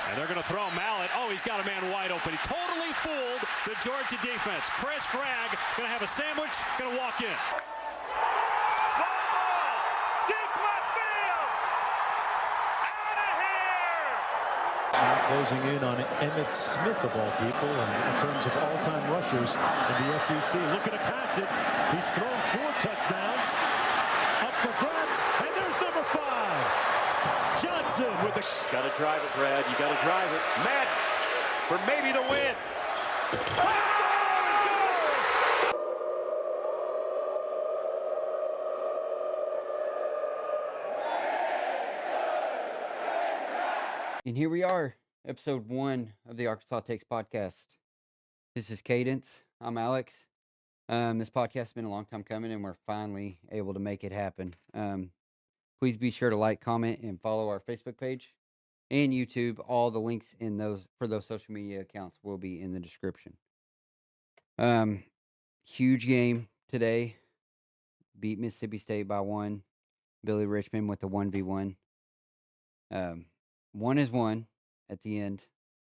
And they're going to throw Mallet. Oh, he's got a man wide open. He totally fooled the Georgia defense. Chris Gregg going to have a sandwich, going to walk in. Deep left field! Out of here! Now closing in on Emmitt Smith, of all people, in terms of all-time rushers in the SEC. Looking to pass it. He's thrown 4 touchdowns. Up for grabs, and there's number 5. Johnson with the... Got to drive it, Brad. You got to drive it. Madden for maybe the win. And here we are, episode 1 of the Arkansas Takes podcast. This is Kadence. I'm Alex. This podcast has been a long time coming, and we're finally able to make it happen. Please be sure to like, comment, and follow our Facebook page and YouTube. All the links in those for those social media accounts will be in the description. Huge game today. Beat Mississippi State by 1. Billy Richmond with the 1v1. 1-1 at the end,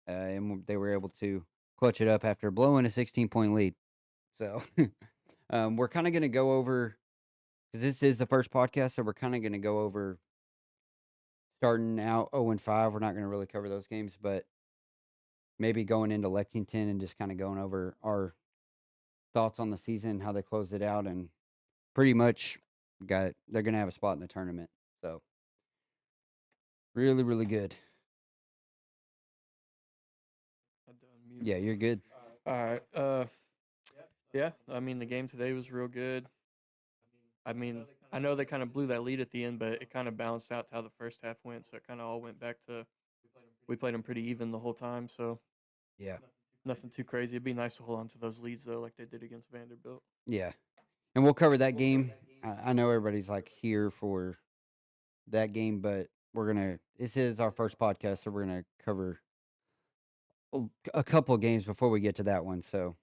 and they were able to clutch it up after blowing a 16-point lead. So we're kind of going to go over, because this is the first podcast, so we're kind of going to go over starting out 0-5. We're not going to really cover those games, but maybe going into Lexington and just kind of going over our thoughts on the season, how they closed it out, and pretty much they're going to have a spot in the tournament. So really, really good. Yeah, you're good. All right. Yeah, I mean, the game today was real good. I mean, I know they kind of blew that lead at the end, but it kind of balanced out to how the first half went. So it kind of all went back to we played them pretty even the whole time. So Yeah. nothing too crazy. It'd be nice to hold on to those leads, though, like they did against Vanderbilt. Yeah. And we'll cover that game. I know everybody's like here for that game, but this is our first podcast, so we're going to cover a couple of games before we get to that one. So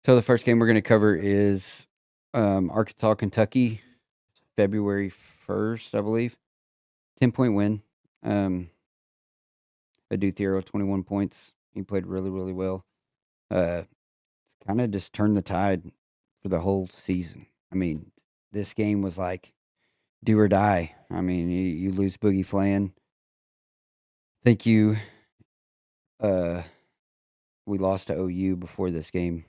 the first game we're going to cover is Arkansas, Kentucky, February 1st, I believe. 10-point win. Adu Thiero, 21 points. He played really, really well. Kind of just turned the tide for the whole season. I mean, this game was like do or die. I mean, you lose Boogie Flan. Thank you. We lost to OU before this game.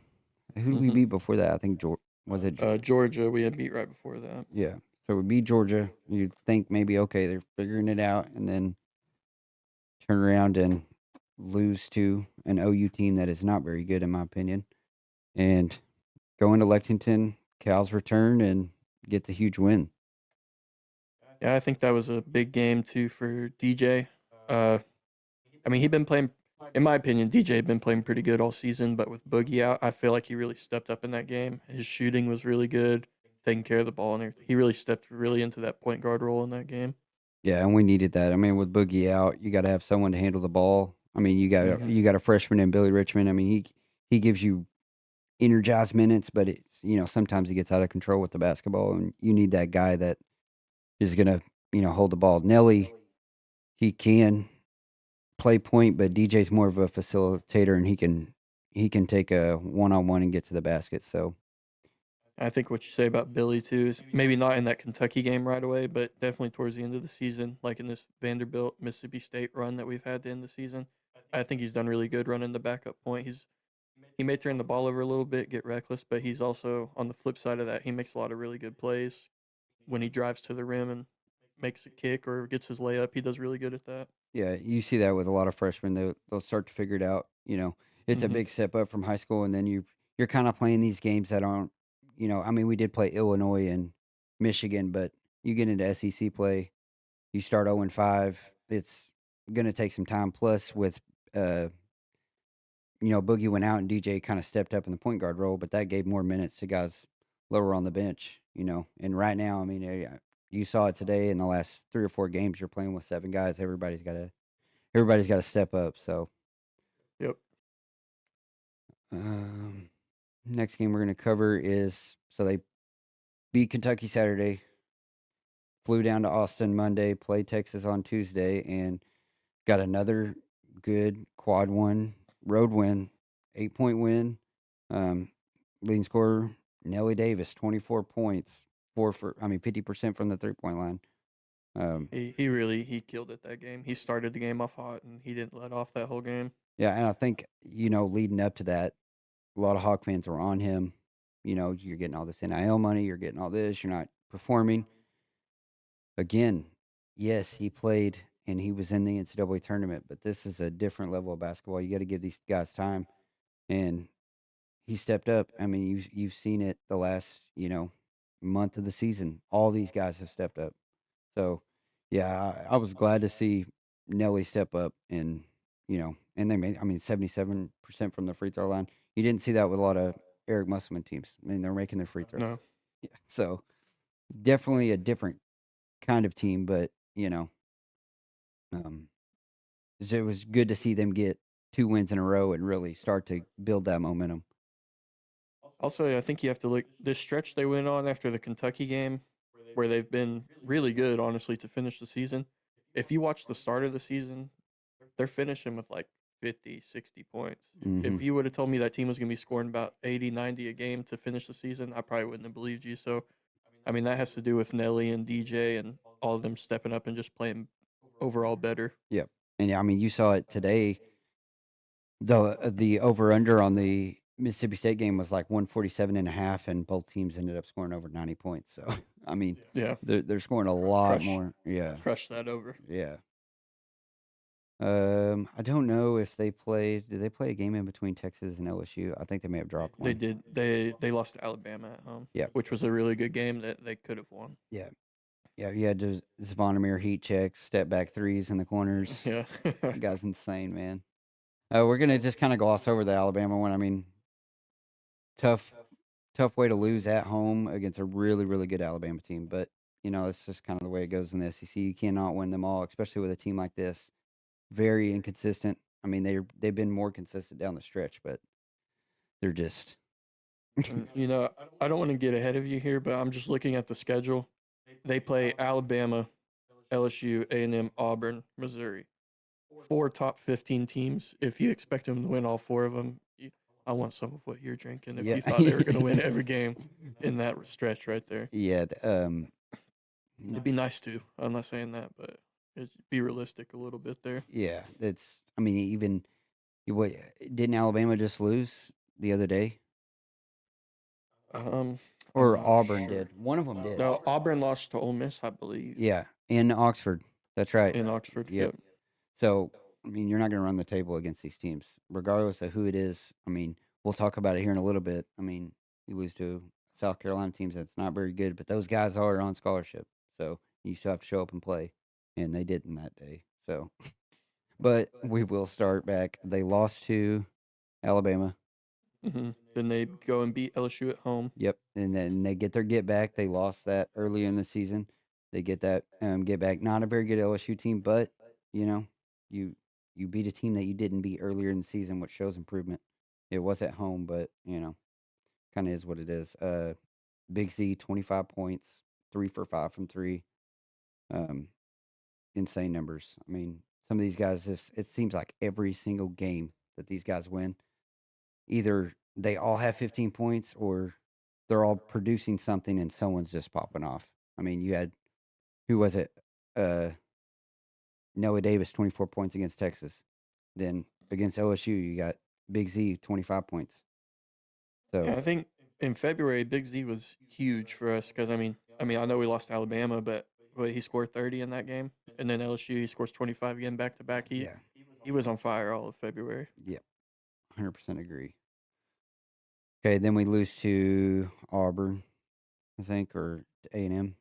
Who did we beat before that? I think was it Georgia? We had beat right before that. Yeah. So we beat Georgia. You'd think maybe, okay, they're figuring it out, and then turn around and lose to an OU team that is not very good, in my opinion. And go into Lexington, Cal's return, and get the huge win. Yeah, I think that was a big game, too, for DJ. I mean, he'd been playing, in my opinion, DJ had been playing pretty good all season, but with Boogie out, I feel like he really stepped up in that game. His shooting was really good, taking care of the ball and everything. He really stepped into that point guard role in that game. Yeah, and we needed that. I mean, with Boogie out, you got to have someone to handle the ball. I mean, you got a freshman in Billy Richmond. I mean, he gives you energized minutes, but it's sometimes he gets out of control with the basketball, and you need that guy that is gonna hold the ball. Nelly, he can play point, but DJ's more of a facilitator, and he can take a one-on-one and get to the basket. So I think what you say about Billy, too, is maybe not in that Kentucky game right away, but definitely towards the end of the season, like in this Vanderbilt, Mississippi State run that we've had to end the season. I think he's done really good running the backup point. He may turn the ball over a little bit, get reckless, but he's also, on the flip side of that, he makes a lot of really good plays. When he drives to the rim and makes a kick or gets his layup, he does really good at that. yeah, you see that with a lot of freshmen. They'll start to figure it out. It's a big step up from high school, and then you're kind of playing these games that aren't. I mean, we did play Illinois and Michigan, but you get into SEC play, you start 0-5. It's gonna take some time. Plus, with Boogie went out and DJ kind of stepped up in the point guard role, but that gave more minutes to guys lower on the bench. And right now, I mean, you saw it today in the last 3 or 4 games. You're playing with 7 guys. Everybody's got to step up. So, Yep. next game we're going to cover is they beat Kentucky Saturday, flew down to Austin Monday, played Texas on Tuesday, and got another good quad one road win, 8-point win. Leading scorer Nelly Davis, 24 points, 50% from the 3-point line. He killed it that game. He started the game off hot and he didn't let off that whole game. Yeah, and I think leading up to that, a lot of Hawk fans were on him. You're getting all this NIL money, you're getting all this, you're not performing. Again, yes, he played and he was in the NCAA tournament, but this is a different level of basketball. You got to give these guys time, and he stepped up. I mean, you've seen it the last month of the season. All these guys have stepped up. So, yeah, I was glad to see Nelly step up, and and they made 77% from the free throw line. You didn't see that with a lot of Eric Musselman teams. I mean, they're making their free throws. No. Yeah, so definitely a different kind of team, but um, it was good to see them get 2 wins in a row and really start to build that momentum. Also, I think you have to look this stretch they went on after the Kentucky game, where they've been really good, honestly, to finish the season. If you watch the start of the season, they're finishing with like 50, 60 points. If Mhm. you would have told me that team was going to be scoring about 80, 90 a game to finish the season, I probably wouldn't have believed you. So, I mean, that has to do with Nelly and DJ and all of them stepping up and just playing overall better. Yep. And I mean, you saw it today. The over under on the Mississippi State game was like 147.5, and both teams ended up scoring over 90 points. So, I mean, Yeah, they're scoring a lot crush, more. Yeah. crush that over. Yeah. I don't know if they played. Did they play a game in between Texas and LSU? I think they may have dropped They one. did. They lost to Alabama at home. Yeah. Which was a really good game that they could have won. Yeah. Yeah. You had to Zvonimir heat checks, step back threes in the corners. Yeah. That guy's insane, man. We're gonna just kind of gloss over the Alabama one. I mean, tough way to lose at home against a really, really good Alabama team. But it's just kind of the way it goes in the SEC. You cannot win them all, especially with a team like this. Very inconsistent. I mean, they've been more consistent down the stretch, but they're just And, I don't want to get ahead of you here, but I'm just looking at the schedule. They play Alabama, LSU, A&M, Auburn, Missouri. 4 top 15 teams. If you expect them to win all 4 of them, I want some of what you're drinking. If Yeah. you thought they were going to win every game in that stretch right there, yeah. it'd be nice to. I'm not saying that, but it'd be realistic a little bit there. Yeah. I mean, even what didn't Alabama just lose the other day, I'm or not Auburn sure. did? One of them did. No, Auburn lost to Ole Miss, I believe. Yeah, in Oxford. That's right. In Oxford. Yep. So, I mean, you're not going to run the table against these teams, regardless of who it is. I mean, we'll talk about it here in a little bit. I mean, you lose to South Carolina teams that's not very good, but those guys are on scholarship. So you still have to show up and play. And they didn't that day. So, but we will start back. They lost to Alabama. Then they go and beat LSU at home. Yep. And then they get their get back. They lost that earlier in the season. They get that get back. Not a very good LSU team, but you beat a team that you didn't beat earlier in the season, which shows improvement. It was at home, but kind of is what it is. Big Z, 25 points, 3 for 5 from 3. Insane numbers. I mean, some of these guys it seems like every single game that these guys win, either they all have 15 points or they're all producing something and someone's just popping off. I mean, you had, who was it? Noah Davis, 24 points against Texas. Then against LSU, you got Big Z, 25 points. So Yeah, I think in February, Big Z was huge for us because I mean, I know we lost to Alabama, but he scored 30 in that game, and then LSU he scores 25 again back to back. He was on fire all of February. Yep, 100% agree. Okay, then we lose to Auburn, I think, or A&M.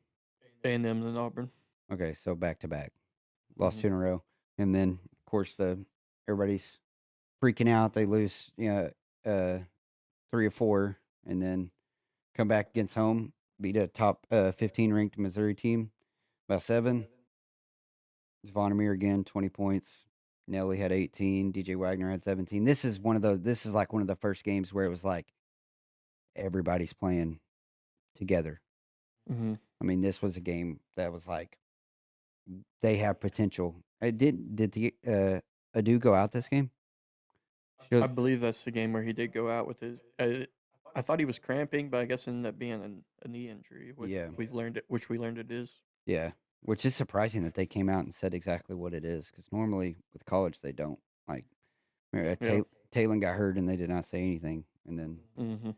A&M and Auburn. Okay, so back to back, lost 2 in a row, and then of course everybody's freaking out. They lose, 3 or 4, and then come back against home, beat a top 15 ranked Missouri team by 7. Zvonimir again, 20 points. Nelly had 18. DJ Wagner had 17. This is like one of the first games where it was like everybody's playing together. I mean, this was a game that was like they have potential. Did the Adu go out this game? I believe that's the game where he did go out with his. I thought he was cramping, but I guess it ended up being a knee injury, which Yeah. we learned it is. Yeah, which is surprising that they came out and said exactly what it is, because normally with college they don't. Like, Yeah. Talon got hurt and they did not say anything, and then Mm-hmm.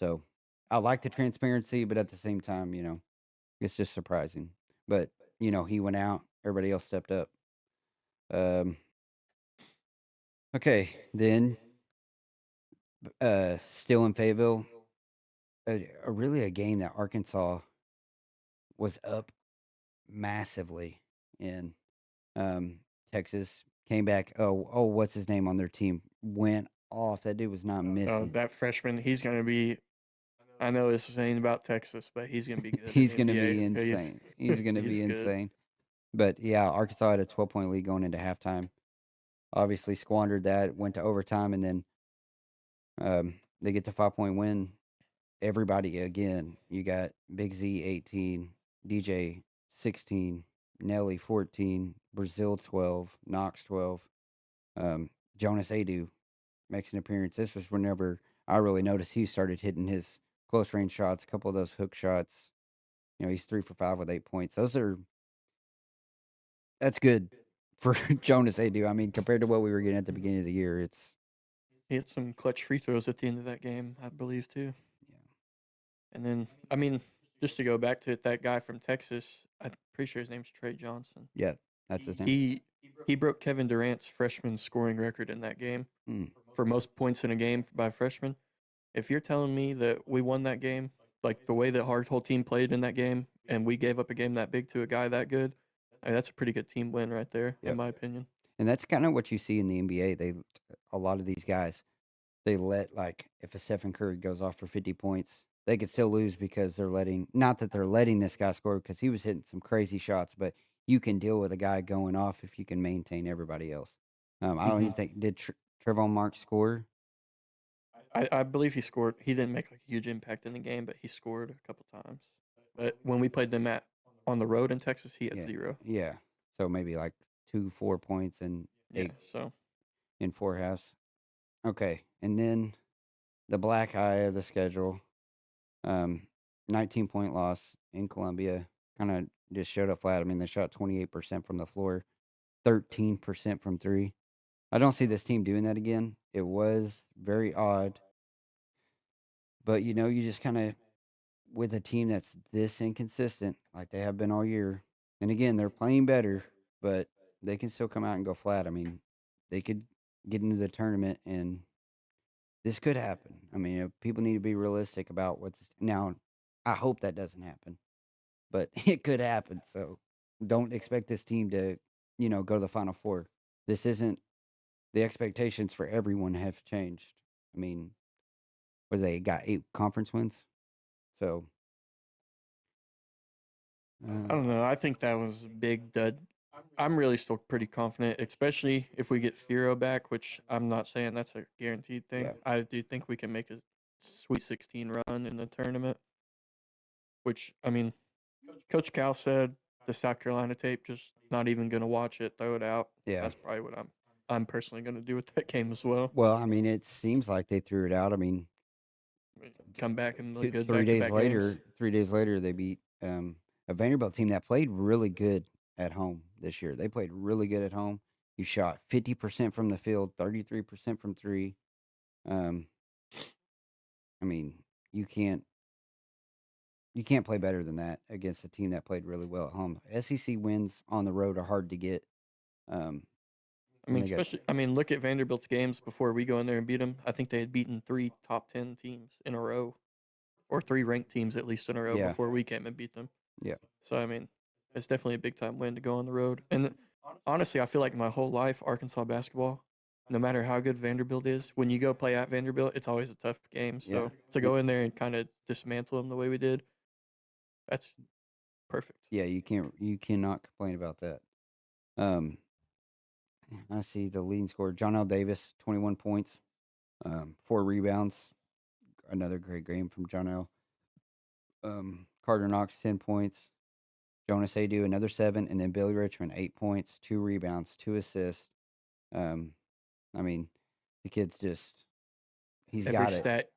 so I like the transparency, but at the same time, it's just surprising. But he went out, everybody else stepped up. Um, okay, then still in Fayetteville, really a game that Arkansas was up massively in. Texas came back. Oh, what's his name on their team? Went off. That dude was not missing. That freshman, he's going to be. I know this is saying about Texas, but he's going to be good. He's in going the to be NBA. insane. He's going to He's be good. insane. But yeah, Arkansas had a 12-point lead going into halftime. Obviously squandered that. Went to overtime, and then they get the 5-point win. Everybody again. You got Big Z 18, DJ 16, Nelly 14, Brazil 12, Knox 12, Jonas Adu makes an appearance. This was whenever I really noticed he started hitting his close range shots, a couple of those hook shots. He's 3 for 5 with 8 points. That's good for Jonas Adu. I mean, compared to what we were getting at the beginning of the year, it's He had some clutch free throws at the end of that game, I believe, too. yeah. And then, I mean, just to go back to it, that guy from Texas, I'm pretty sure his name's Trey Johnson. Yeah, that's his name. He broke Kevin Durant's freshman scoring record in that game for most points in a game by a freshman. If you're telling me that we won that game, like the way that our whole team played in that game, and we gave up a game that big to a guy that good, that's a pretty good team win right there, Yep. in my opinion. And that's kind of what you see in the NBA. A lot of these guys, they let, like, if a Stephen Curry goes off for 50 points, they could still lose because not that they're letting this guy score, because he was hitting some crazy shots, but you can deal with a guy going off if you can maintain everybody else. I don't even think, did Trevon Mark score? I believe he scored. He didn't make like a huge impact in the game, but he scored a couple times. But when we played them on the road in Texas, he had 0. Yeah. So maybe like 4 points and Yeah, 8 so in 4 halves. Okay. And then the black eye of the schedule, 19-point loss in Columbia, kind of just showed up flat. I mean, they shot 28% from the floor, 13% from 3. I don't see this team doing that again. It was very odd. But, you just kind of, with a team that's this inconsistent, like they have been all year, and again, they're playing better, but they can still come out and go flat. I mean, they could get into the tournament, and this could happen. I mean, people need to be realistic about what's now. I hope that doesn't happen, but it could happen. So don't expect this team to, go to the Final Four. This isn't the expectations for everyone have changed. I mean, where they got 8 conference wins, so I don't know. I think that was a big dud. I'm really still pretty confident, especially if we get Thero back, which I'm not saying that's a guaranteed thing. Yeah. I do think we can make a Sweet 16 run in the tournament. Which I mean, Coach Cal said the South Carolina tape, just not even gonna watch it, throw it out. Yeah. That's probably what I'm personally gonna do with that game as well. Well, I mean, it seems like they threw it out. I mean, Come back and look good 3 days back-to-back later, games. 3 days later, they beat a Vanderbilt team that played really good at home this year. They played really good at home. You shot 50% from the field, 33% from 3. I mean, you can't play better than that against a team that played really well at home. SEC wins on the road are hard to get. I mean, look at Vanderbilt's games before we go in there and beat them. I think they had beaten 3 top 10 teams in a row, or 3 ranked teams at least in a row Yeah. before we came and beat them. Yeah. So I mean, it's definitely a big time win to go on the road. And honestly, I feel like my whole life, Arkansas basketball, no matter how good Vanderbilt is, when you go play at Vanderbilt, it's always a tough game. So Yeah. to go in there and kind of dismantle them the way we did, that's perfect. Yeah, you cannot complain about that. I see the leading scorer, John L. Davis, 21 points, 4 rebounds. Another great game from John L. Carter Knox, 10 points. Jonas Adu, another 7, and then Billy Richmond, 8 points, 2 rebounds, 2 assists. I mean, the kid's he's Every got it. stat,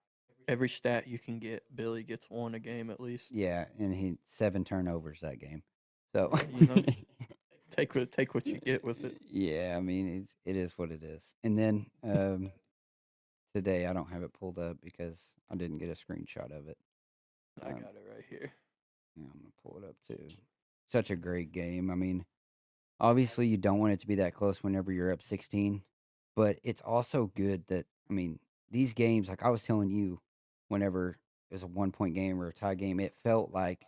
every stat you can get, Billy gets 1 a game at least. Yeah, and he 7 turnovers that game. So take what you get with it. Yeah, I mean it is what it is. And then today I don't have it pulled up because I didn't get a screenshot of it. I got it right here. Yeah, I'm gonna pull it up too. Such a great game. I mean, obviously you don't want it to be that close whenever you're up 16, but it's also good that these games, like I was telling you, whenever it was a 1-point game or a tie game, it felt like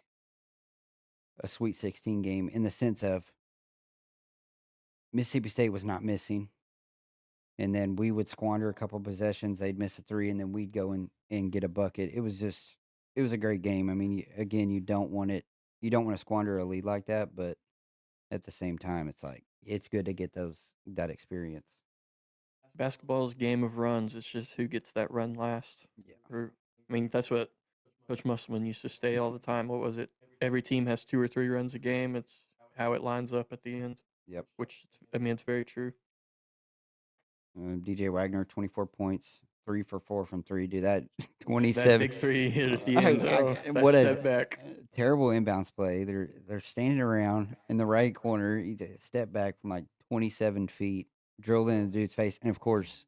a Sweet 16 game in the sense of Mississippi State was not missing. And then we would squander a couple possessions. They'd miss a 3, and then we'd go and get a bucket. It was a great game. I mean, again, you don't want to squander a lead like that, but at the same time, it's like it's good to get that experience. Basketball is a game of runs. It's just who gets that run last. Yeah. That's what Coach Musselman used to say all the time. What was it? Every team has 2 or 3 runs a game. It's how it lines up at the end. Yep. Which, it's very true. DJ Wagner, 24 points, 3 for 4 from 3. Do that 27. That big 3 hit at the end. What a step back. Terrible inbounds play. They're standing around in the right corner. He did a step back from like 27 feet, drilled in the dude's face, and of course,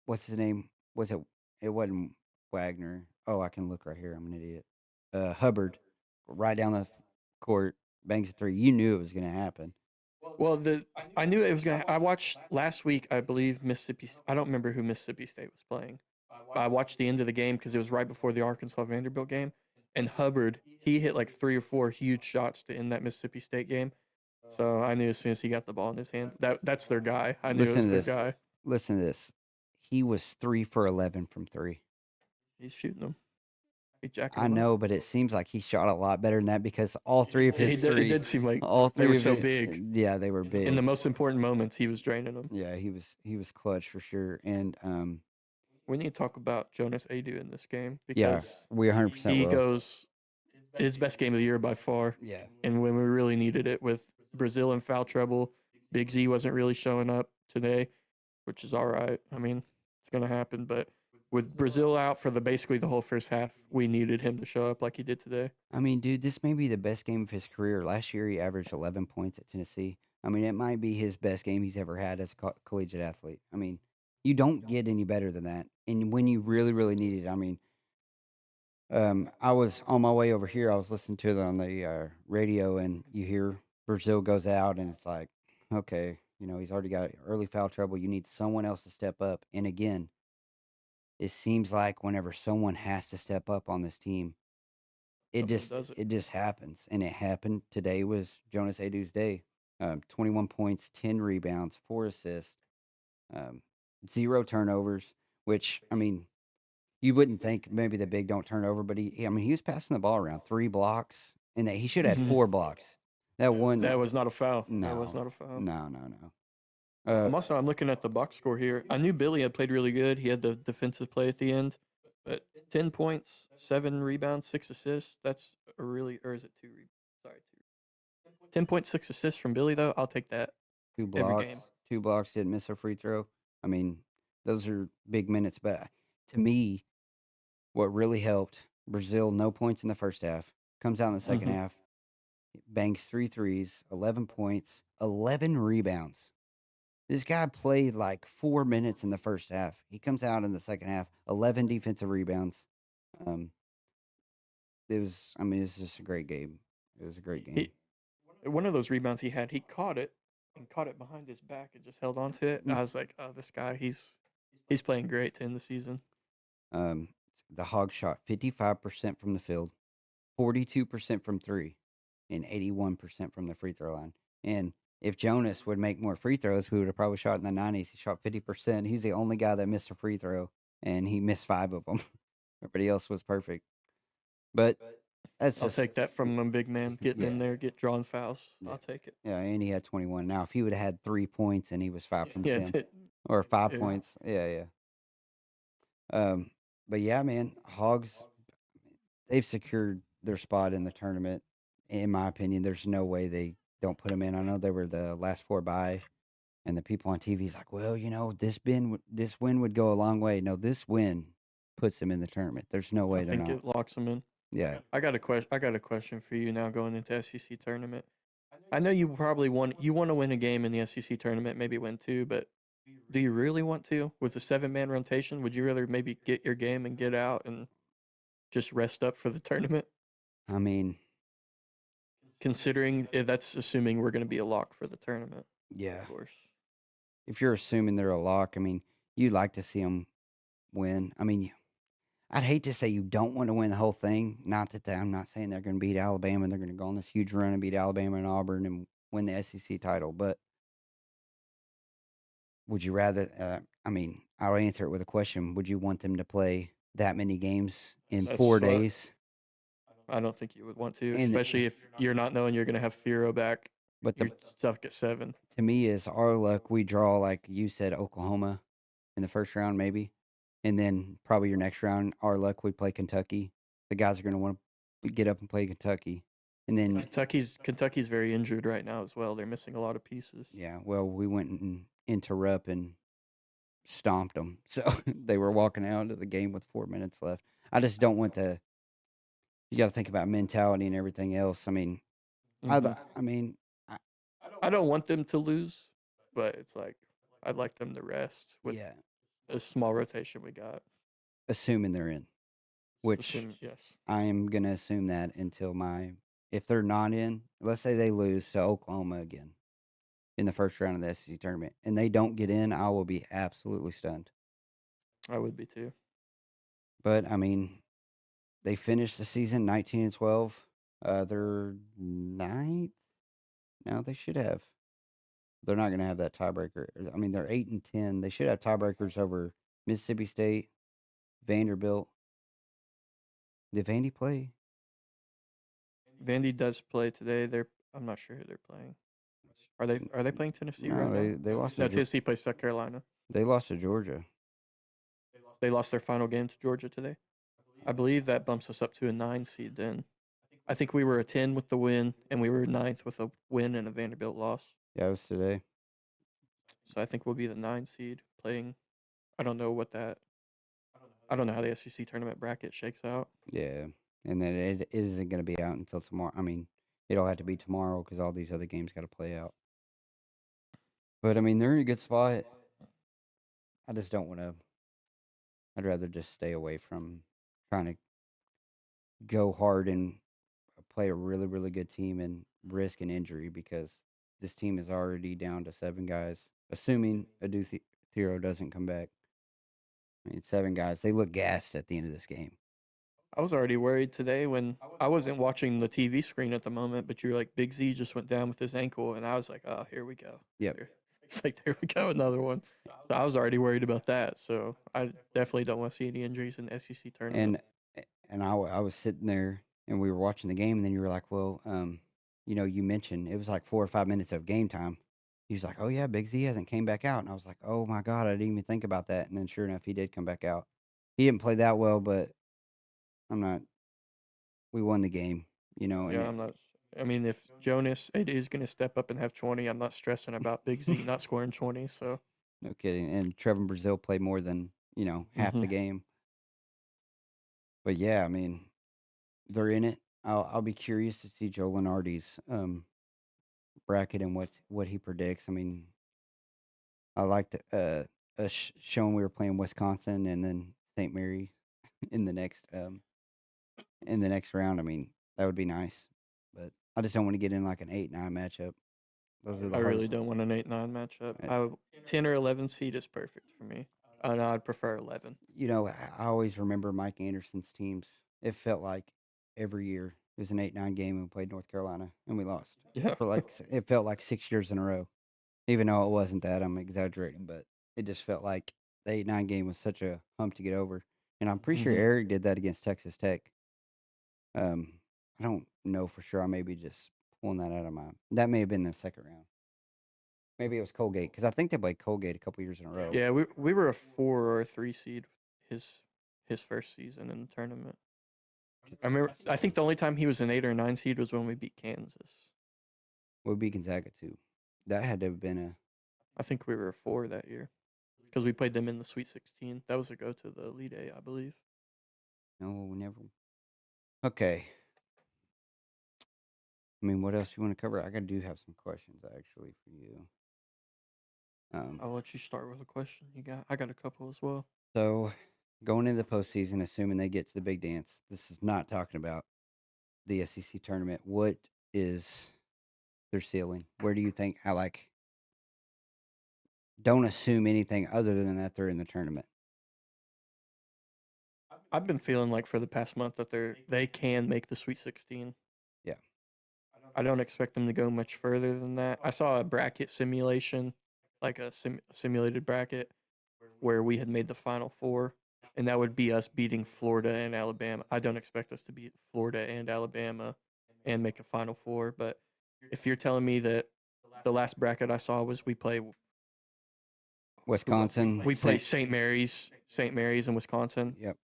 what's his name? It wasn't Wagner. Oh, I can look right here. I'm an idiot. Hubbard, right down the court, bangs a 3. You knew it was going to happen. Well, I knew it was going to. I watched last week, I believe, Mississippi. I don't remember who Mississippi State was playing. I watched the end of the game because it was right before the Arkansas Vanderbilt game. And Hubbard, he hit like 3 or 4 huge shots to end that Mississippi State game. So I knew as soon as he got the ball in his hands, that's their guy. I knew it was their guy. Listen to this. He was 3 for 11 from 3. He's shooting them. He's jacking I them up. know, but it seems like he shot a lot better than that because all 3 of his threes. It did seem like all 3 they were of so his- big. Yeah, they were big. In the most important moments, he was draining them. Yeah, he was clutch for sure. And we need to talk about Jonas Adu in this game yeah, because we 100% he will. goes his best game of the year by far. Yeah. And when we really needed it with Brazil in foul trouble, Big Z wasn't really showing up today, which is all right. I mean, it's going to happen. But with Brazil out for basically the whole first half, we needed him to show up like he did today. I mean, dude, this may be the best game of his career. Last year, he averaged 11 points at Tennessee. I mean, it might be his best game he's ever had as a collegiate athlete. I mean, you don't get any better than that. And when you really, really need it, I mean, I was on my way over here. I was listening to it on the radio, and you hear Brazil goes out, and it's like, okay, he's already got early foul trouble. You need someone else to step up. And again, it seems like whenever someone has to step up on this team, it just happens. And it happened. Today was Jonas Adu's day. 21 points, 10 rebounds, 4 assists, 0 turnovers, which, I mean, you wouldn't think maybe the big don't turn over, but he was passing the ball around, 3 blocks, and he should have had 4 blocks. That was not a foul. No, that was not a foul. No. I'm looking at the box score here. I knew Billy had played really good. He had the defensive play at the end, but 10 points, 7 rebounds, 6 assists. That's or is it 2 rebounds? Sorry, 2. 10.6 assists from Billy though. I'll take that. 2 blocks. Every game. 2 blocks, didn't miss a free throw. I mean, those are big minutes, but to me, what really helped Brazil, no points in the first half, comes out in the second half, bangs 3 threes, 11 points, 11 rebounds. This guy played like 4 minutes in the first half. He comes out in the second half, 11 defensive rebounds. It was just a great game. It was a great game. One of those rebounds he had, he caught it behind his back and just held on to it. And I was like, oh, this guy, he's playing great to end the season. The Hogs shot 55% from the field, 42% from 3, and 81% from the free throw line. And if Jonas would make more free throws, we would have probably shot in the 90s. He shot 50%. He's the only guy that missed a free throw, and he missed 5 of them. Everybody else was perfect. But I'll take that from a big man getting in there, get drawing fouls. Yeah. I'll take it. Yeah, and he had 21. Now, if he would have had 3 points and he was 5 from 10, Yeah, or 5 points, yeah. But yeah, man, Hogs, they've secured their spot in the tournament. In my opinion, there's no way they don't put them in. I know they were the last 4 bye, and the people on TV is like, well, this win would go a long way. No, this win puts them in the tournament. There's no I way they're think not. it locks them in. Yeah. I got a question for you now going into SEC tournament. I know you probably want to win a game in the SEC tournament, maybe win 2, but do you really want to with the 7-man rotation? Would you rather maybe get your game and get out and just rest up for the tournament? I mean, Considering that's assuming we're going to be a lock for the tournament, yeah. of course. If you're assuming they're a lock, I mean, you'd like to see them win. I mean, I'd hate to say you don't want to win the whole thing. Not that I'm not saying they're going to beat Alabama and they're going to go on this huge run and beat Alabama and Auburn and win the SEC title. But would you rather? I mean, I'll answer it with a question. Would you want them to play that many games in That's 4 what days? I don't think you would want to, And especially if you're not knowing you're going to have Firo back. but You're stuck at 7. to me is our luck. We draw, like you said, Oklahoma in the first round, maybe, and then probably your next round, our luck, we play Kentucky. The guys are going to want to get up and play Kentucky, and then Kentucky's very injured right now as well. They're missing a lot of pieces. yeah, well, we went into Rupp and stomped them, so they were walking out of the game with 4 minutes left. I just don't want the. You got to think about mentality and everything else. I mean, Mhm. I mean, I, I don't want them to lose, but it's like I'd like them to rest with yeah, a small rotation we got. assuming they're in, which Yes. I am gonna assume that until if they're not in, let's say they lose to Oklahoma again in the first round of the SEC tournament and they don't get in, I will be absolutely stunned. I would be too. But I mean, they finished the season 19-12. They're ninth. No, they should have. They're not gonna have that tiebreaker. I mean, they're 8-10. They should have tiebreakers over Mississippi State, Vanderbilt. Did Vandy play? Vandy does play today. I'm not sure who they're playing. Are they playing Tennessee right No, now? they lost No, to Tennessee plays South Carolina. they lost to Georgia. They lost their final game to Georgia today. I believe that bumps us up to a 9 seed then. I think we were a 10 with the win, and we were 9th with a win and a Vanderbilt loss. Yeah, it was today. So I think we'll be the 9 seed playing. I don't know I don't know how the SEC tournament bracket shakes out. Yeah, and then it isn't going to be out until tomorrow. I mean, it'll have to be tomorrow because all these other games got to play out. But I mean, they're in a good spot. I just don't want to. I'd rather just stay away from trying to go hard and play a really, really good team and risk an injury because this team is already down to 7 guys, assuming Theo doesn't come back. I mean, 7 guys. They look gassed at the end of this game. I was already worried today when I wasn't watching the TV screen at the moment, but you're like, Big Z just went down with his ankle, and I was like, oh, here we go. Yep. It's like, there we go, another one. So I was already worried about that. So I definitely don't want to see any injuries in the SEC tournament. And I was sitting there and we were watching the game, and then you were like, well, you mentioned it was like 4 or 5 minutes of game time. He was like, oh yeah, Big Z hasn't came back out, and I was like, oh my god, I didn't even think about that. And then sure enough, he did come back out. He didn't play that well, but we won the game, and Yeah, I'm not. I mean, if Jonas AD is going to step up and have 20, I'm not stressing about Big Z not scoring 20. So no kidding. And Trevor Brazil played more than, half the game. But yeah, I mean, they're in it. I'll be curious to see Joe Lenardi's bracket and what he predicts. I mean, I liked showing we were playing Wisconsin and then St. Mary in the next round. I mean, that would be nice, but I just don't want to get in like an 8-9 matchup. Those are the I really hardest. don't want an 8-9 matchup. Uh, 10 or 11 seed is perfect for me. No, I'd prefer 11. I always remember Mike Anderson's teams. It felt like every year it was an 8-9 game and we played North Carolina and we lost. Yeah. It felt like 6 years in a row. Even though it wasn't that, I'm exaggerating, but it just felt like the 8-9 game was such a hump to get over. And I'm pretty sure Mhm. Eric did that against Texas Tech. I don't know for sure. I may be just pulling that out of my. That may have been the second round. Maybe it was Colgate because I think they played Colgate a couple years in a row. Yeah, we were a 4 or a 3 seed his first season in the tournament. I remember. I think the only time he was an 8 or 9 seed was when we beat Kansas. Would be Gonzaga too. That had to have been a. I think we were a 4 that year because we played them in the Sweet 16. That was a go to the Elite Eight, I believe. No, never. Okay. I mean, what else you want to cover? Do have some questions actually for you. I'll let you start with a question you got. I got a couple as well. So, going into the postseason, assuming they get to the big dance, this is not talking about the SEC tournament. What is their ceiling? Where do you think? Don't assume anything other than that they're in the tournament. I've been feeling like for the past month that they can make the Sweet 16. Yeah. I don't expect them to go much further than that. I saw a bracket simulation, like a simulated bracket, where we had made the Final Four, and that would be us beating Florida and Alabama. I don't expect us to beat Florida and Alabama and make a Final Four, but if you're telling me that the last bracket I saw was we play Wisconsin. St. Mary's in Wisconsin. Yep.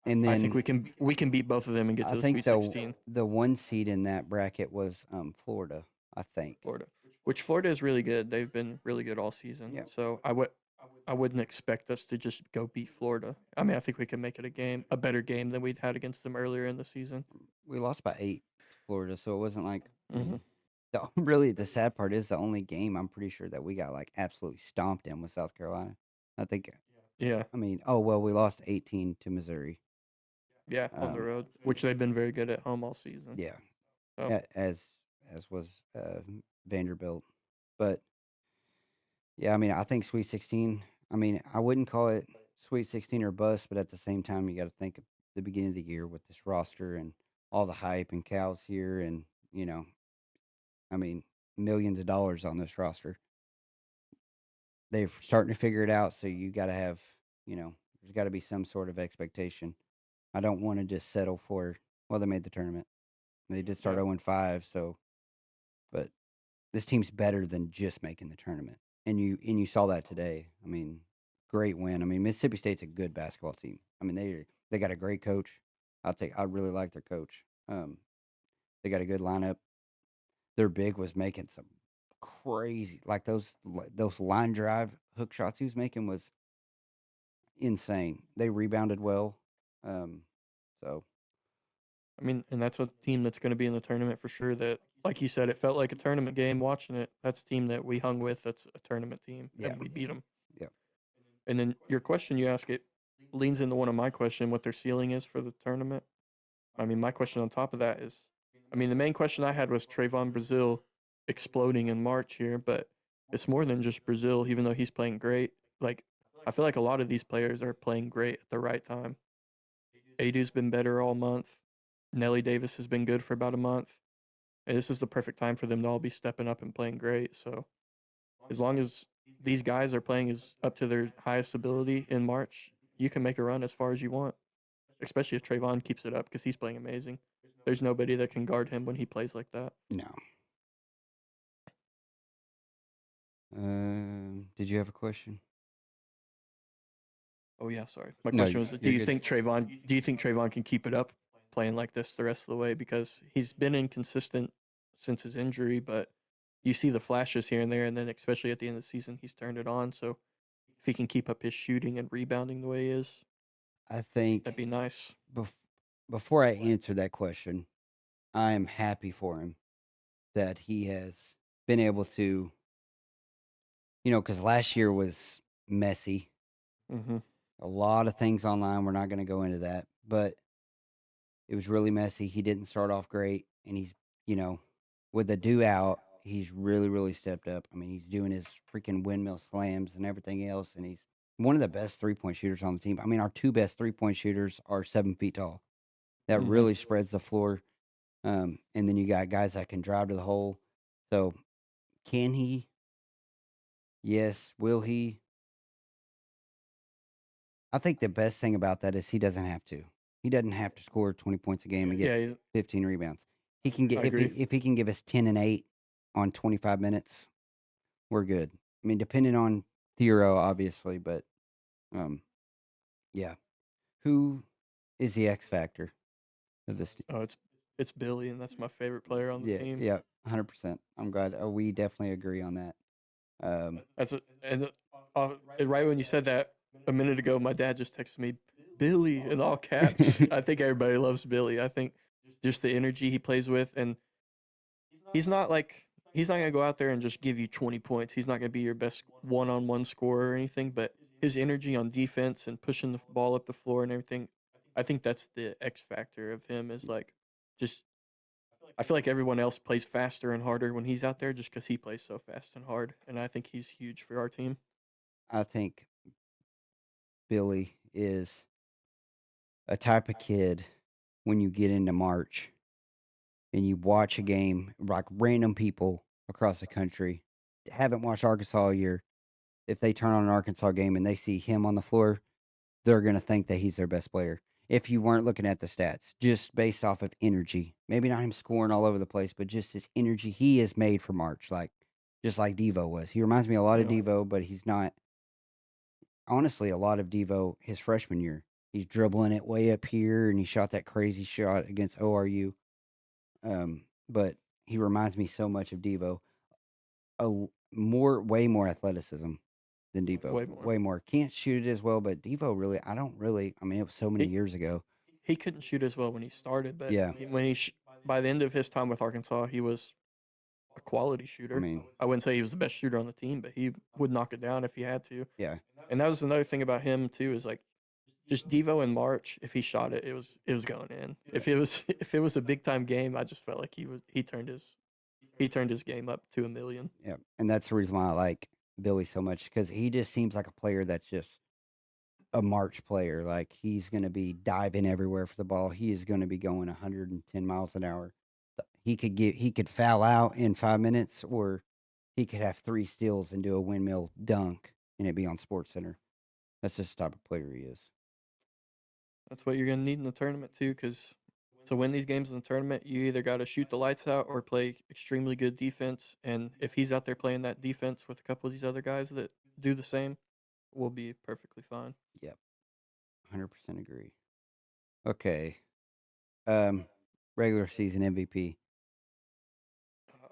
And then I think we can beat both of them and get to the Sweet 16. The one seed in that bracket was Florida, I think. Florida is really good. They've been really good all season. Yep. So I wouldn't expect us to just go beat Florida. I mean, I think we can make it a better game than we'd had against them earlier in the season. We lost by 8 to Florida, so it wasn't like. Mm-hmm. Really, the sad part is the only game I'm pretty sure that we got like absolutely stomped in was South Carolina. I think. Yeah. I mean, we lost 18 to Missouri. Yeah, on the road, which they've been very good at home all season. Yeah. So. As was Vanderbilt, but yeah, I mean, I think Sweet 16. I mean, I wouldn't call it Sweet 16 or bust, but at the same time, you got to think of the beginning of the year with this roster and all the hype and cows here, and I mean, millions of dollars on this roster. They're starting to figure it out, so you got to have, there's got to be some sort of expectation. I don't want to just settle for, they made the tournament. They did start 0-5, so, but this team's better than just making the tournament. And you saw that today. I mean, great win. I mean, Mississippi State's a good basketball team. I mean, they got a great coach. I really like their coach. They got a good lineup. Their big was making some crazy, like those line drive hook shots he was making was insane. They rebounded well. So I mean, and that's a team that's going to be in the tournament for sure. That, like you said, it felt like a tournament game watching it. That's a team that we hung with. That's a tournament team, and we beat them. Yeah. And then your question you ask, it leans into one of my questions, what their ceiling is for the tournament. I mean, my question on top of that is, I mean, the main question I had was Trayvon Brazil exploding in March here, but it's more than just Brazil, even though he's playing great. Like, I feel like a lot of these players are playing great at the right time. Adu's been better all month. Nelly Davis has been good for about a month. And this is the perfect time for them to all be stepping up and playing great. So as long as these guys are playing up to their highest ability in March, you can make a run as far as you want, especially if Trayvon keeps it up because he's playing amazing. There's nobody that can guard him when he plays like that. No. Did you have a question? Oh yeah, sorry. My question was, do you think Trayvon can keep it up playing like this the rest of the way? Because he's been inconsistent since his injury, but you see the flashes here and there, and then especially at the end of the season, he's turned it on. So if he can keep up his shooting and rebounding the way he is, I think that'd be nice. Before I answer that question, I am happy for him that he has been able to, because last year was messy. Mm-hmm. A lot of things online. We're not going to go into that, but it was really messy. He didn't start off great, and he's, with the due out, he's really, really stepped up. I mean, he's doing his freaking windmill slams and everything else, and he's one of the best three-point shooters on the team. I mean, our two best three-point shooters are 7 feet tall. That really spreads the floor. And then you got guys that can drive to the hole. So, can he? Yes. Will he? I think the best thing about that is he doesn't have to. He doesn't have to score 20 points a game and get 15 rebounds. He can get if he can give us 10 and 8 on 25 minutes, we're good. I mean, depending on Theoro, obviously, but yeah. Who is the X factor? of this. Oh, it's Billy, and that's my favorite player on the Yeah, team. yeah, 100%. I'm glad we definitely agree on that. Right when you said that a minute ago, my dad just texted me Billy in all caps. I think everybody loves Billy. I think just the energy he plays with, and he's not gonna go out there and just give you 20 points. He's not gonna be your best one-on-one scorer or anything, but his energy on defense and pushing the ball up the floor and everything, I think that's the X factor of him. Is like just I feel like everyone else plays faster and harder when he's out there just because he plays so fast and hard, and I think he's huge for our team. I think Billy is a type of kid when you get into March and you watch a game, like random people across the country haven't watched Arkansas all year. If they turn on an Arkansas game and they see him on the floor, they're going to think that he's their best player. If you weren't looking at the stats, just based off of energy, maybe not him scoring all over the place, but just his energy, he is made for March, just like Devo was. He reminds me a lot of Devo, but he's not. Honestly, a lot of Devo his freshman year. He's dribbling it way up here, and he shot that crazy shot against ORU. But he reminds me so much of Devo. Way more athleticism than Devo. Way more. Way more. Can't shoot it as well, but Devo really, I mean, it was so many He years ago. he couldn't shoot as well when he started, but Yeah. by the end of his time with Arkansas, he was a quality I shooter. mean, I wouldn't say he was the best shooter on the team, but he would knock it down if he had to. yeah. And that was another thing about him too, is like just Devo in March, if he shot it, it was going in. If it was if it was a big time game, I just felt like he turned his game up to 1,000,000. Yeah. And that's the reason why I like Billy so much, because he just seems like a player that's just a March player. Like, he's going to be diving everywhere for the ball. He is going to be going 110 miles an hour. He could foul out in 5 minutes, or he could have 3 steals and do a windmill dunk and it be on Sports Center. That's just the type of player he is. That's what you're gonna need in the tournament too, because to win these games in the tournament, you either got to shoot the lights out or play extremely good defense. And if he's out there playing that defense with a couple of these other guys that do the same, we'll be perfectly fine. Yep. 100% agree. Okay. Regular season MVP. Oh,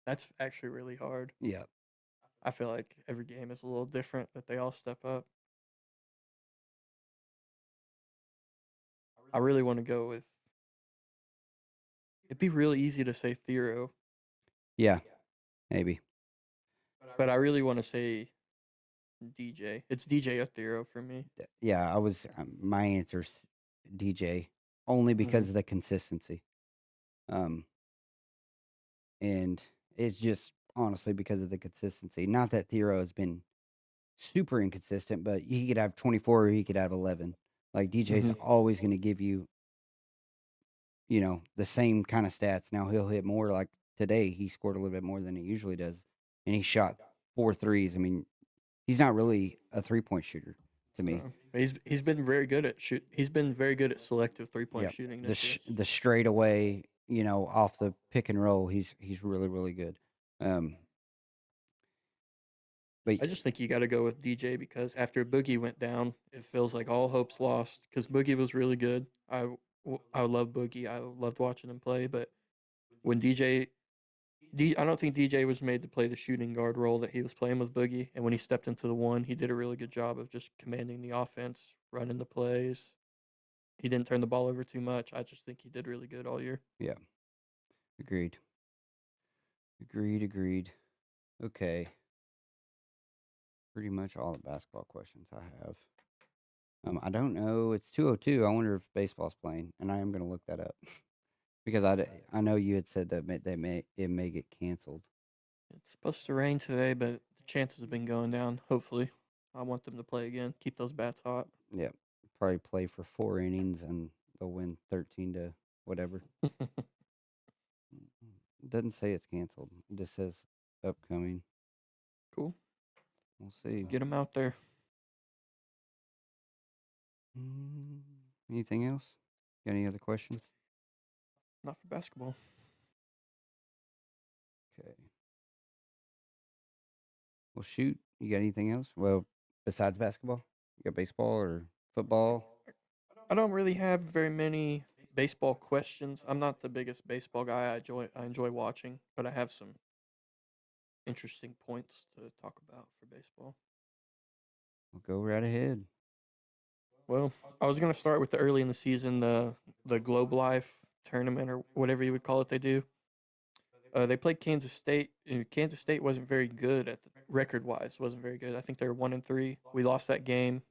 that's actually really hard. Yep. I feel like every game is a little different, that they all step up. I really want to go with. It'd be really easy to say Thero, Yeah. Maybe. but I really want to say DJ. It's DJ or Thero for me. Yeah. My answer's DJ, only because of the consistency. And it's just honestly because of the consistency. Not that Thero has been super inconsistent, but he could have 24 or he could have 11. Like, DJ's always going to give you, the same kind of stats. Now he'll hit more. Like today, he scored a little bit more than he usually does, and he shot 4 threes. I mean, he's not really a 3-point shooter to me. He's been very good at shoot. He's been very good at selective 3-point shooting. The straightaway, off the pick and roll, he's really, really good. But I just think you got to go with DJ because after Boogie went down, it feels like all hope's lost. Because Boogie was really good. I love Boogie. I loved watching him play. But when I don't think DJ was made to play the shooting guard role that he was playing with Boogie. And when he stepped into the one, he did a really good job of just commanding the offense, running the plays. He didn't turn the ball over too much. I just think he did really good all year. yeah, agreed. Okay. Pretty much all the basketball questions I have. I don't know. It's 2:02. I wonder if baseball's playing, and I am going to look that up because I know you had said that it may get canceled. It's supposed to rain today, but the chances have been going down. Hopefully, I want them to play again. Keep those bats hot. Yeah, probably play for 4 innings and they'll win 13 to whatever. It doesn't say it's canceled. It just says upcoming. Cool. We'll see. Get them out there. Anything else? Got any other questions? Not for basketball. Okay. Well, shoot. You got anything else? Well, besides basketball? You got baseball or football? I don't really have very many baseball questions. I'm not the biggest baseball guy. I enjoy watching, but I have some interesting points to talk about for baseball. We'll go right ahead. Well, I was gonna start with the early in the season, the Globe Life tournament or whatever you would call it. They do. They played Kansas State, and Kansas State wasn't very good at the record wise. wasn't very good. I think they were 1-3. We lost that game.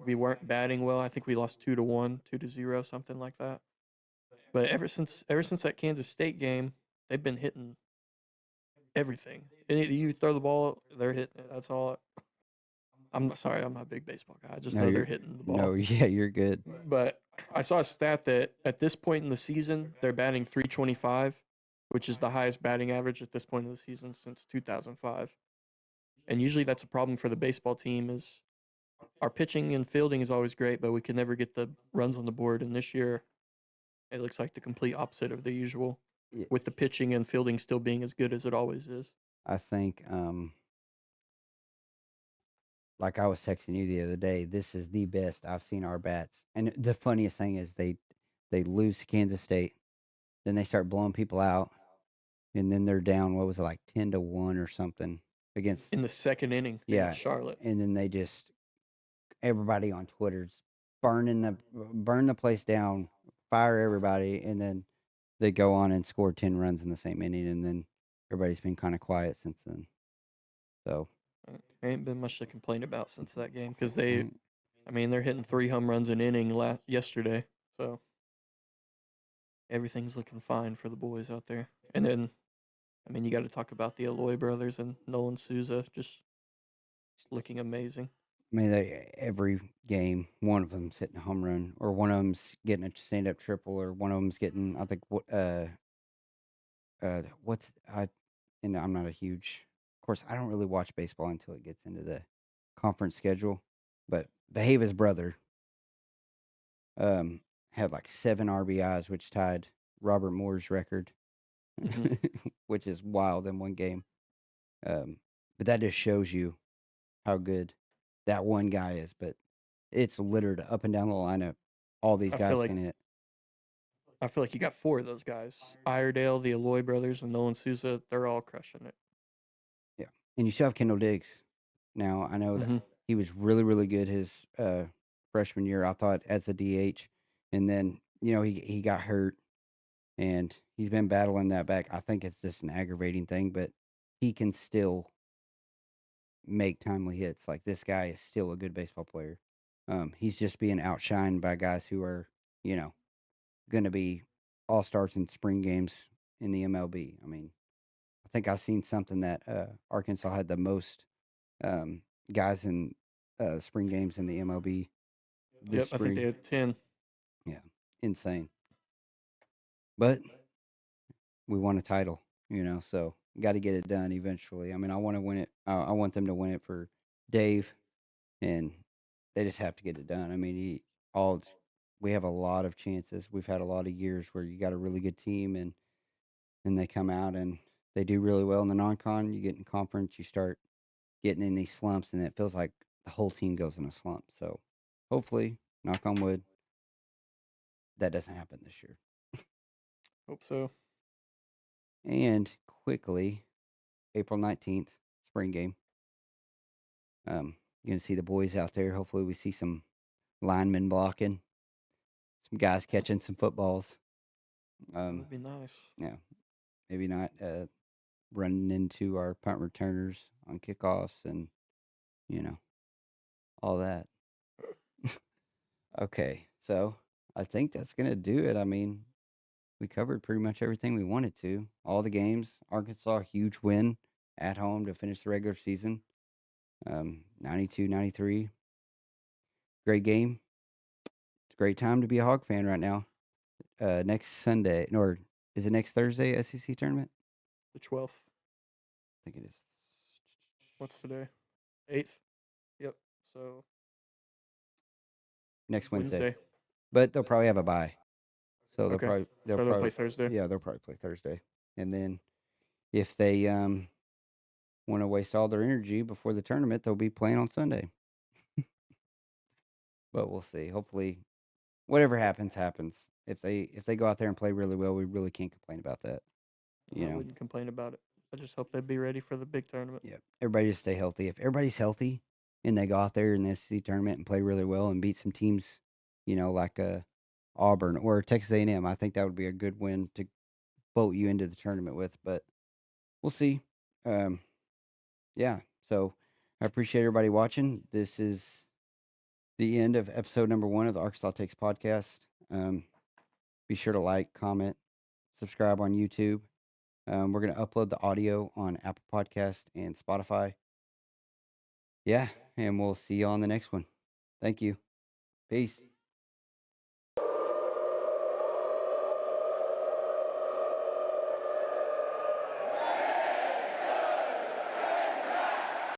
We weren't batting well. I think we lost 2-1, 2-0, something like that. But ever since that Kansas State game, they've been hitting everything. You throw the ball, they're hitting it. That's all. I'm not sorry, I'm not a big baseball guy. I just No, know they're you're hitting the ball. no, yeah, you're good. But I saw a stat that at this point in the season, they're batting 325, which is the highest batting average at this point of the season since 2005. And usually that's a problem for the baseball team is our pitching and fielding is always great, but we can never get the runs on the board. And this year, it looks like the complete opposite of the usual, Yeah. with the pitching and fielding still being as good as it always is. I think, like I was texting you the other day, this is the best I've seen our bats. And the funniest thing is they lose to Kansas State, then they start blowing people out, and then they're down. What was it, like 10-1 or something against? In the second inning Yeah, against Charlotte. and then they just everybody on Twitter's burn the place down, fire everybody, and then they go on and score 10 runs in the same inning, and then everybody's been kind of quiet since then. So There ain't been much to complain about since that game because mm, they're hitting 3 home runs an inning yesterday. So everything's looking fine for the boys out there. And then, you got to talk about the Eloy brothers and Nolan Souza just looking amazing. I mean, every game, one of them's hitting a home run, or one of them's getting a stand-up triple, or one of them's getting, I think, what's and I'm not a huge, of course, I don't really watch baseball until it gets into the conference schedule, but Behave's brother, had like 7 RBIs, which tied Robert Moore's record, Mhm. which is wild in one game. But that just shows you how good that one guy is. But it's littered up and down the lineup. All these I guys feel like can hit. I feel like you got 4 of those guys: Iredale, the Eloy brothers, and Nolan Souza. They're all crushing it. Yeah, and you still have Kendall Diggs. Now I know that Mhm. he was really, really good his freshman year. I thought as a DH, and then he got hurt, and he's been battling that back. I think it's just an aggravating thing, but he can still make timely hits. Like, this guy is still a good baseball player. He's just being outshined by guys who are, going to be all stars in spring games in the MLB. I mean, I think I've seen something that Arkansas had the most guys in spring games in the MLB this Yep, I think they spring. had 10. Yeah, insane. But we won a title, so got to get it done eventually. I mean, I want to win it. I want them to win it for Dave, and they just have to get it done. I mean, we have a lot of chances. We've had a lot of years where you got a really good team, and then they come out and they do really well in the non-con. You get in conference, you start getting in these slumps, and it feels like the whole team goes in a slump. So hopefully, knock on wood, that doesn't happen this year. Hope so. And quickly, April 19th, spring game. You're going to see the boys out there. Hopefully, we see some linemen blocking, some guys catching some footballs. That would be nice. Yeah, maybe not running into our punt returners on kickoffs and, all that. Okay, so I think that's going to do it. I mean, we covered pretty much everything we wanted to. All the games. Arkansas, huge win at home to finish the regular season. 92-93. Great game. It's a great time to be a Hog fan right now. Next Sunday, or is it next Thursday, SEC tournament? The 12th. I think it is. What's today? 8th. Yep. So Next Wednesday. Wednesday. But they'll probably have a bye. So they'll Okay. probably So they'll play Thursday. Yeah, they'll probably play Thursday. And then if they want to waste all their energy before the tournament, they'll be playing on Sunday. But we'll see. Hopefully, whatever happens, happens. if they go out there and play really well, we really can't complain about that. You I know, wouldn't complain about it. I just hope they'd be ready for the big tournament. yeah, everybody just stay healthy. If everybody's healthy and they go out there in the SEC tournament and play really well and beat some teams, like Auburn or Texas A&M, I think that would be a good win to boat you into the tournament with. But we'll see. Yeah. So I appreciate everybody watching. This is the end of episode number 1 of the Arkansas Takes podcast. Be sure to like, comment, subscribe on YouTube. We're going to upload the audio on Apple Podcast and Spotify. Yeah, and we'll see you on the next one. Thank you. Peace.